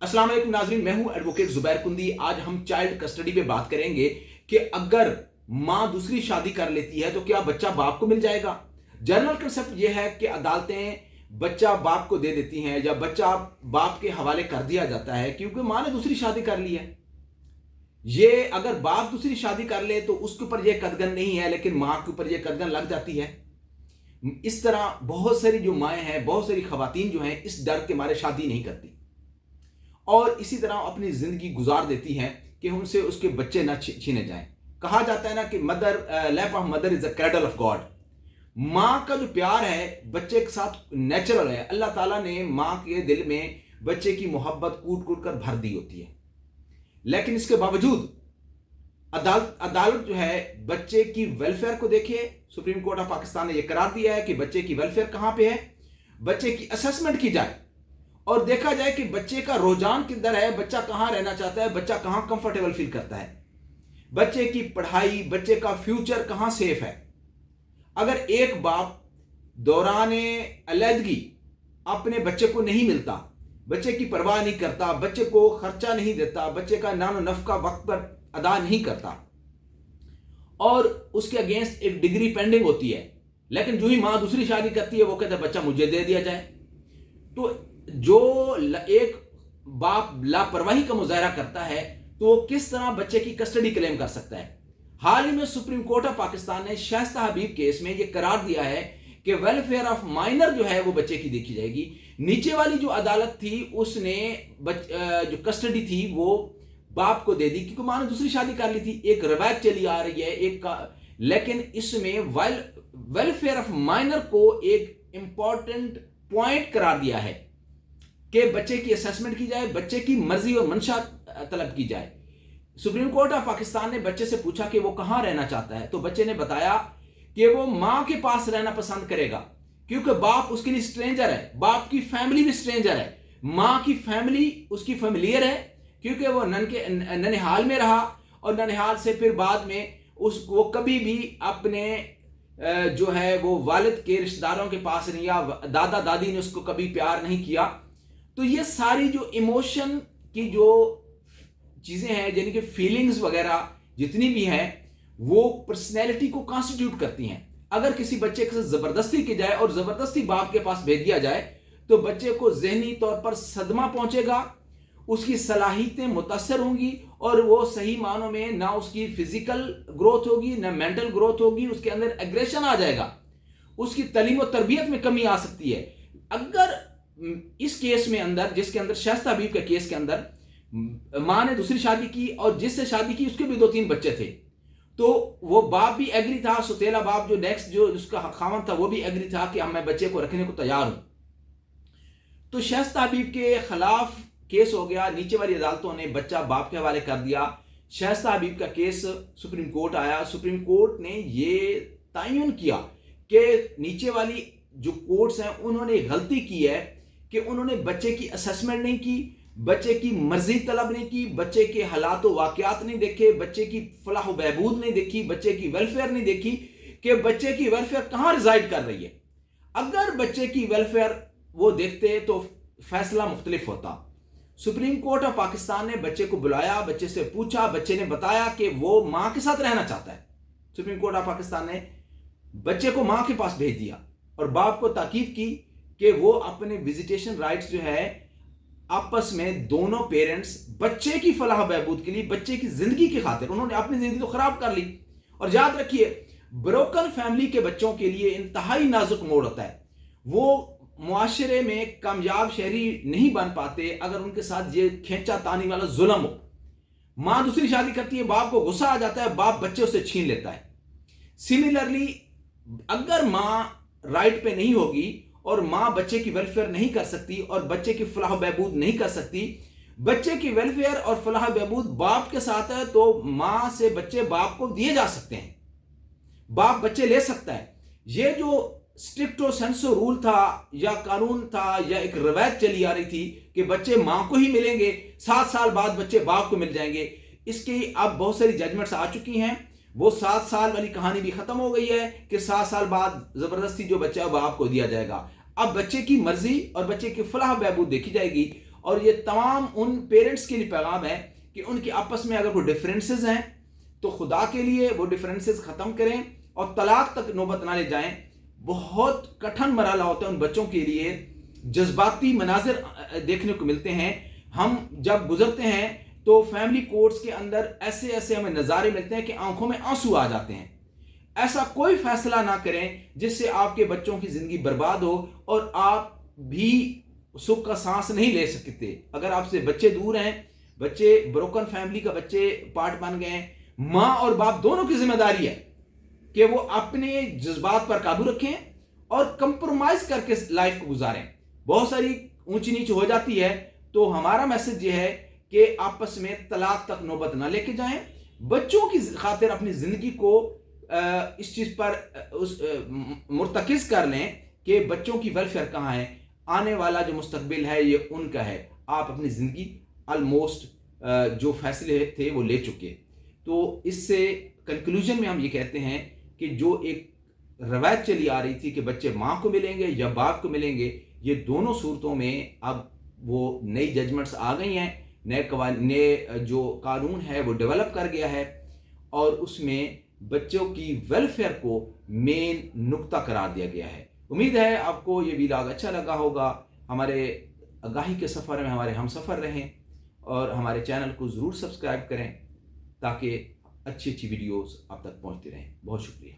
अस्सलाम वालेकुम नाज़रीन, मैं हूं एडवोकेट जुबैर कुंदी। आज हम चाइल्ड कस्टडी पे बात करेंगे कि अगर मां दूसरी शादी कर लेती है तो क्या बच्चा बाप को मिल जाएगा। जनरल कंसेप्ट यह है कि अदालतें बच्चा बाप को दे देती हैं या बच्चा बाप के हवाले कर दिया जाता है क्योंकि मां ने दूसरी शादी कर ली है। ये अगर बाप दूसरी शादी कर ले तो उसके ऊपर यह कदगन नहीं है, लेकिन मां के ऊपर यह कदगन लग जाती है। इस तरह बहुत सारी जो माएँ हैं, बहुत सारी खवातीन जो हैं, इस डर के मारे शादी नहीं करती और इसी तरह अपनी जिंदगी गुजार देती हैं कि उनसे उसके बच्चे ना छीने जाएं। कहा जाता है ना कि mother lap of mother is a cradle of God. माँ का जो प्यार है बच्चे के साथ नेचुरल है। अल्लाह ताला ने माँ के दिल में बच्चे की मोहब्बत कूट कूट कर भर दी होती है, लेकिन इसके बावजूद अदालत जो है बच्चे की वेलफेयर को देखे। सुप्रीम कोर्ट ऑफ पाकिस्तान ने यह करार दिया है कि बच्चे की वेलफेयर कहां पे है, बच्चे की असेसमेंट की जाए और देखा जाए कि बच्चे का रुझान किधर है, बच्चा कहां रहना चाहता है, बच्चा कहां कंफर्टेबल फील करता है, बच्चे की पढ़ाई, बच्चे का फ्यूचर कहां सेफ है। अगर एक बाप दौरान अलैदगी अपने बच्चे को नहीं मिलता, बच्चे की परवाह नहीं करता, बच्चे को खर्चा नहीं देता, बच्चे का नानो नफका वक्त पर अदा नहीं करता और उसके अगेंस्ट एक डिग्री पेंडिंग होती है, लेकिन जो ही मां दूसरी शादी करती है वो कहता है बच्चा मुझे दे दिया जाए, तो जो एक बाप लापरवाही का मुजाहरा करता है तो वो किस तरह बच्चे की कस्टडी क्लेम कर सकता है। हाल ही में सुप्रीम कोर्ट ऑफ पाकिस्तान ने शाइस्ता हबीब केस में यह करार दिया है कि वेलफेयर ऑफ माइनर जो है वो बच्चे की देखी जाएगी। नीचे वाली जो अदालत थी उसने जो कस्टडी थी वो बाप को दे दी क्योंकि मां ने दूसरी शादी कर ली थी। एक रवायत चली आ रही है लेकिन इसमें वेलफेयर ऑफ माइनर को एक इंपॉर्टेंट पॉइंट करार दिया है कि बच्चे की असेसमेंट की जाए, बच्चे की मर्जी और मंशा तलब की जाए। सुप्रीम कोर्ट ऑफ पाकिस्तान ने बच्चे से पूछा कि वो कहां रहना चाहता है, तो बच्चे ने बताया कि वो मां के पास रहना पसंद करेगा क्योंकि बाप उसके लिए स्ट्रेंजर है, बाप की फैमिली भी स्ट्रेंजर है, मां की फैमिली उसकी फैमिलियर है क्योंकि वो ननिहाल में रहा और ननिहाल से फिर बाद में वो कभी भी अपने जो है वो वालिद के रिश्तेदारों के पास नहीं या दादा दादी ने उसको कभी प्यार नहीं किया। तो ये सारी जो इमोशन की जो चीजें हैं, यानी कि फीलिंग्स वगैरह जितनी भी हैं, वो पर्सनैलिटी को कॉन्स्टिट्यूट करती हैं। अगर किसी बच्चे के साथ जबरदस्ती की जाए और जबरदस्ती बाप के पास भेज दिया जाए तो बच्चे को जहनी तौर पर सदमा पहुंचेगा, उसकी सलाहियतें मुतासर होंगी और वो सही मानों में ना उसकी फिजिकल ग्रोथ होगी ना मेंटल ग्रोथ होगी, उसके अंदर एग्रेशन आ जाएगा, उसकी तालीम और तरबियत में कमी आ सकती है। अगर इस केस में अंदर, जिसके अंदर शाइस्ता हबीब के केस के अंदर मां ने दूसरी शादी की और जिससे शादी की उसके भी 2-3 बच्चे थे, तो वो बाप भी एग्री था, सुतेला बाप जो नेक्स्ट जो उसका खामन था वो भी एग्री था कि मैं बच्चे को रखने को तैयार हूं। तो शाइस्ता हबीब के खिलाफ केस हो गया, नीचे वाली अदालतों ने बच्चा बाप के हवाले कर दिया। शाइस्ता हबीब का केस सुप्रीम कोर्ट आया, सुप्रीम कोर्ट ने ये तयन किया कि नीचे वाली जो कोर्ट्स हैं उन्होंने गलती की है कि उन्होंने बच्चे की असेसमेंट नहीं की, बच्चे की मर्जी तलब नहीं की, बच्चे के हालात व वाकयात नहीं देखे, बच्चे की फलाह बहबूद नहीं देखी, बच्चे की वेलफेयर नहीं देखी कि बच्चे की वेलफेयर कहां रिजाइड कर रही है। अगर बच्चे की वेलफेयर वो देखते तो फैसला मुख्तलिफ होता। सुप्रीम कोर्ट ऑफ पाकिस्तान ने बच्चे को बुलाया, बच्चे से पूछा, बच्चे ने बताया कि वो मां के साथ रहना चाहता है। सुप्रीम कोर्ट ऑफ पाकिस्तान ने बच्चे को मां के पास भेज दिया और बाप को ताकीद की कि वो अपने विजिटेशन राइट्स जो है आपस में दोनों पेरेंट्स बच्चे की फलाह बहबूद के लिए, बच्चे की जिंदगी की खातिर, उन्होंने अपनी जिंदगी तो खराब कर ली। और याद रखिए, ब्रोकन फैमिली के बच्चों के लिए इंतहाई नाजुक मोड़ होता है। वो मुआशरे में कामयाब शहरी नहीं बन पाते अगर उनके साथ ये खींचा तानी वाला जुल्म हो। मां दूसरी शादी करती है, बाप को गुस्सा आ जाता है, बाप बच्चे उसे छीन लेता है। सिमिलरली अगर मां राइट पे नहीं होगी और मां बच्चे की वेलफेयर नहीं कर सकती और बच्चे की फलाह बहबूद नहीं कर सकती, बच्चे की वेलफेयर और फलाह बहबूद बाप के साथ है तो मां से बच्चे बाप को दिए जा सकते हैं, बाप बच्चे ले सकता है। ये जो स्ट्रिक्टो सेंसो रूल था या कानून था या एक रवायत चली आ रही थी कि बच्चे मां को ही मिलेंगे, 7 साल बाद बच्चे बाप को मिल जाएंगे, इसकी अब बहुत सारी जजमेंट्स आ चुकी हैं। वो 7 साल वाली कहानी भी खत्म हो गई है कि 7 साल बाद जबरदस्ती जो बच्चा है बाप को दिया जाएगा। अब बच्चे की मर्जी और बच्चे की फलाह बहबूद देखी जाएगी اور یہ تمام ان پیرنٹس کے لیے پیغام ہے کہ ان کے آپس میں اگر کوئی ڈفرینسز ہیں تو خدا کے لیے وہ ڈفرینسز ختم کریں اور طلاق تک نوبت نہ لے جائیں. بہت کٹھن مرحلہ ہوتا ہے ان بچوں کے لیے, جذباتی مناظر دیکھنے کو ملتے ہیں. ہم جب گزرتے ہیں تو فیملی کورٹس کے اندر ایسے ہمیں نظارے ملتے ہیں کہ آنکھوں میں آنسو آ جاتے ہیں. ایسا کوئی فیصلہ نہ کریں جس سے آپ کے بچوں کی زندگی برباد ہو اور آپ بھی سکھ کا سانس نہیں لے سکتے. اگر آپ سے بچے دور ہیں, بچے بروکن فیملی کا بچے پارٹ بن گئے ہیں, ماں اور باپ دونوں کی ذمہ داری ہے کہ وہ اپنے جذبات پر قابو رکھیں اور کمپرومائز کر کے لائف کو گزاریں. بہت ساری اونچی نیچ ہو جاتی ہے تو ہمارا میسج یہ ہے کہ آپس میں طلاق تک نوبت نہ لے کے جائیں. بچوں کی خاطر اپنی زندگی کو اس چیز پر مرتکز کر لیں کہ بچوں کی ویلفیئر کہاں ہے, آنے والا جو مستقبل ہے یہ ان کا ہے. آپ اپنی زندگی آلموسٹ جو فیصلے تھے وہ لے چکے. تو اس سے کنکلوژن میں ہم یہ کہتے ہیں کہ جو ایک روایت چلی آ رہی تھی کہ بچے ماں کو ملیں گے یا باپ کو ملیں گے, یہ دونوں صورتوں میں اب وہ نئی ججمنٹس آ گئی ہیں, نئے جو قانون ہے وہ ڈیولپ کر گیا ہے اور اس میں بچوں کی ویلفیئر کو مین نقطہ قرار دیا گیا ہے. امید ہے آپ کو یہ ویلاگ اچھا لگا ہوگا. ہمارے آگاہی کے سفر میں ہمارے ہم سفر رہیں اور ہمارے چینل کو ضرور سبسکرائب کریں تاکہ اچھی ویڈیوز آپ تک پہنچتی رہیں. بہت شکریہ.